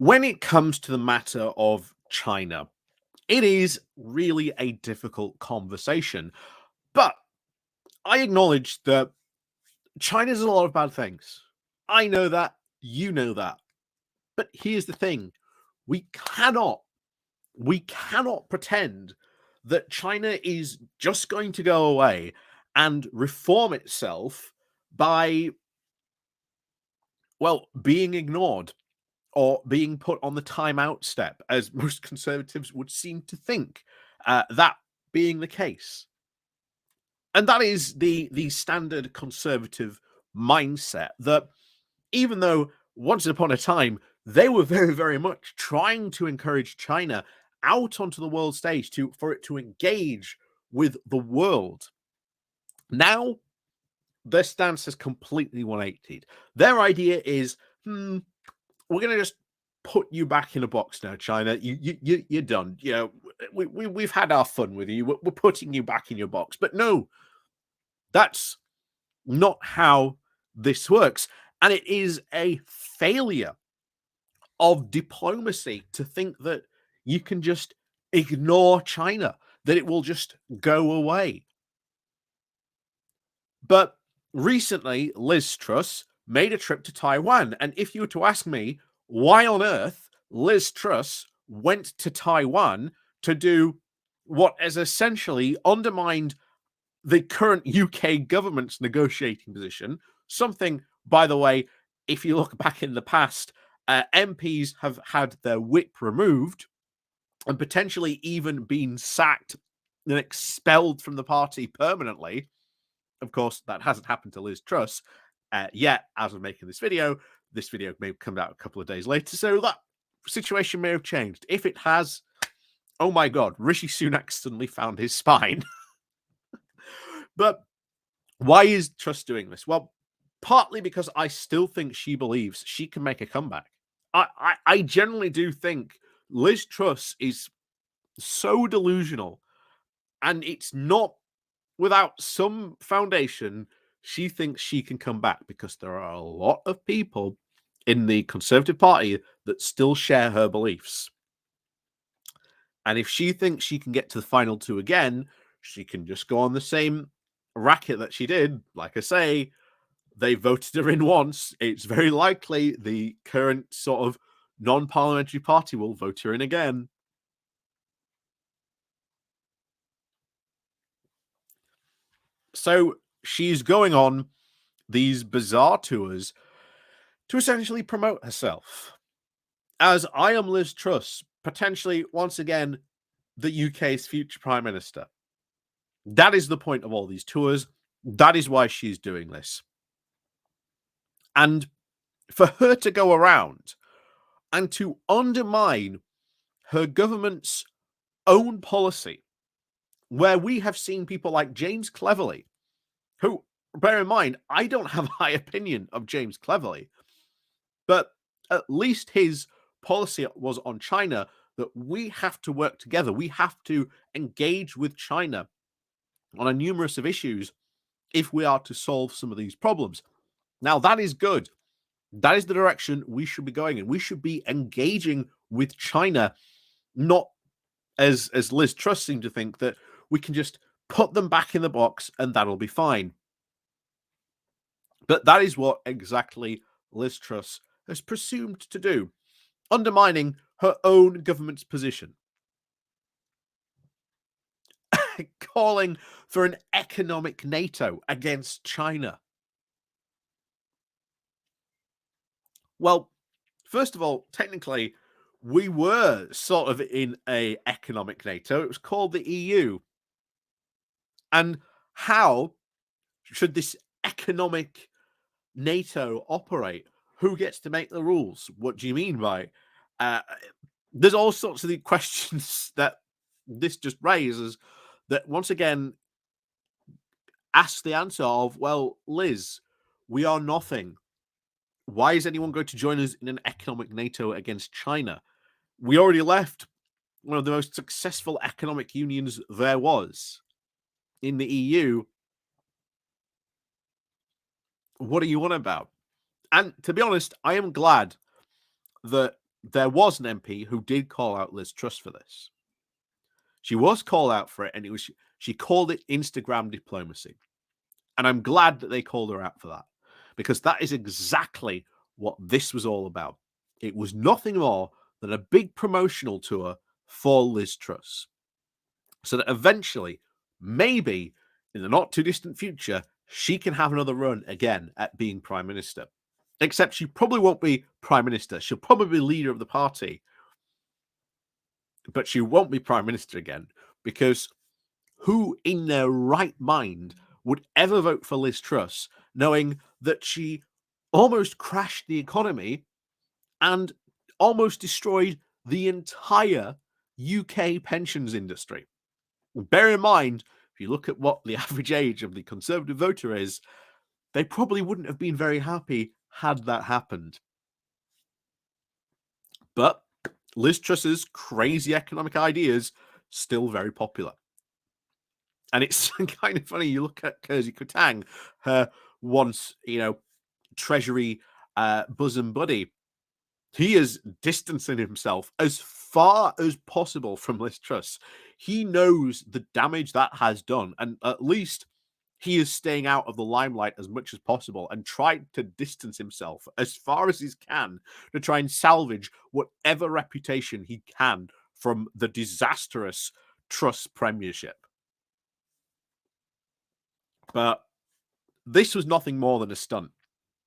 When it comes to the matter of China, it is really a difficult conversation. But I acknowledge that China's a lot of bad things. I know that. You know that. But here's the thing. We cannot we cannot pretend that China is just going to go away and reform itself by, well, being ignored or being put on the timeout step, as most conservatives would seem to think that being the case. And that is the standard conservative mindset that even though once upon a time they were very, very much trying to encourage China out onto the world stage for it to engage with the world, now their stance has completely 180'd. Their idea is, we're going to just put you back in a box now, China. You're done. You know, we've had our fun with you. We're putting you back in your box. But no, that's not how this works. And it is a failure of diplomacy to think that you can just ignore China, that it will just go away. But recently, Liz Truss made a trip to Taiwan. And if you were to ask me why on earth Liz Truss went to Taiwan to do what has essentially undermined the current UK government's negotiating position, something, by the way, if you look back in the past, MPs have had their whip removed and potentially even been sacked and expelled from the party permanently. Of course, that hasn't happened to Liz Truss yet, as of making this video. This video may come out a couple of days later, so that situation may have changed. If it has, oh my God, Rishi Sunak suddenly found his spine. But why is Truss doing this? Well, partly because I still think she believes she can make a comeback. I generally do think Liz Truss is so delusional, and it's not without some foundation. She thinks she can come back because there are a lot of people in the Conservative Party that still share her beliefs. And if she thinks she can get to the final two again, she can just go on the same racket that she did. Like I say, they voted her in once. It's very likely the current sort of non-parliamentary party will vote her in again. So she's going on these bizarre tours to essentially promote herself as I am Liz Truss, potentially once again the UK's future prime minister. That is the point of all these tours. That is why she's doing this. And for her to go around and to undermine her government's own policy, where we have seen people like James Cleverly, who, bear in mind, I don't have a high opinion of James Cleverly, but at least his policy was on China that we have to work together. We have to engage with China on a numerous of issues if we are to solve some of these problems. Now, that is good. That is the direction we should be going in. We should be engaging with China, not as Liz Truss seemed to think that we can just put them back in the box and that'll be fine. But that is what exactly Liz Truss has presumed to do, undermining her own government's position, calling for an economic NATO against China. Well, first of all, technically, we were sort of in a economic NATO. It was called the EU. And how should this economic NATO operate? Who gets to make the rules? What do you mean by there's all sorts of the questions that this just raises that once again ask the answer of, well, Liz, we are nothing. Why is anyone going to join us in an economic NATO against China? We already left one of the most successful economic unions there was in the EU. What are you on about? And to be honest, I am glad that there was an MP who did call out Liz Truss for this. She was called out for it, and she called it Instagram diplomacy. And I'm glad that they called her out for that, because that is exactly what this was all about. It was nothing more than a big promotional tour for Liz Truss, so that eventually, maybe in the not too distant future, she can have another run again at being Prime Minister. Except she probably won't be Prime Minister. She'll probably be leader of the party, but she won't be Prime Minister again, because who in their right mind would ever vote for Liz Truss, knowing that she almost crashed the economy and almost destroyed the entire UK pensions industry? Bear in mind, if you look at what the average age of the Conservative voter is, they probably wouldn't have been very happy had that happened. But Liz Truss's crazy economic ideas still very popular. And it's kind of funny. You look at Kersey Kutang, her once, Treasury bosom buddy. He is distancing himself as far as possible from Liz Truss. He knows the damage that has done, and at least he is staying out of the limelight as much as possible and trying to distance himself as far as he can to try and salvage whatever reputation he can from the disastrous Truss premiership. But this was nothing more than a stunt.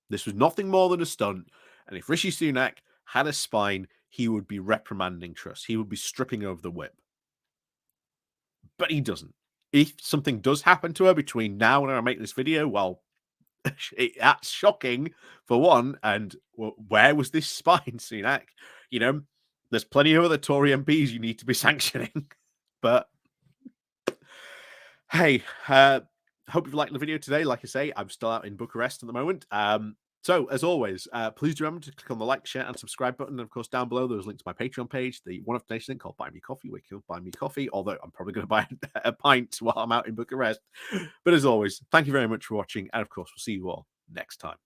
This was nothing more than a stunt. And if Rishi Sunak had a spine, he would be reprimanding Truss. He would be stripping over the whip. But he doesn't. If something does happen to her between now and I make this video, well, that's shocking for one. And where was this spine, Sunak? There's plenty of other Tory MPs you need to be sanctioning. But hey, hope you've liked the video today. Like I say, I'm still out in Bucharest at the moment. So, as always, please remember to click on the like, share, and subscribe button. And, of course, down below, there's links to my Patreon page, the one-off donation link called Buy Me Coffee, where you can buy me coffee, although I'm probably going to buy a pint while I'm out in Bucharest. But, as always, thank you very much for watching. And, of course, we'll see you all next time.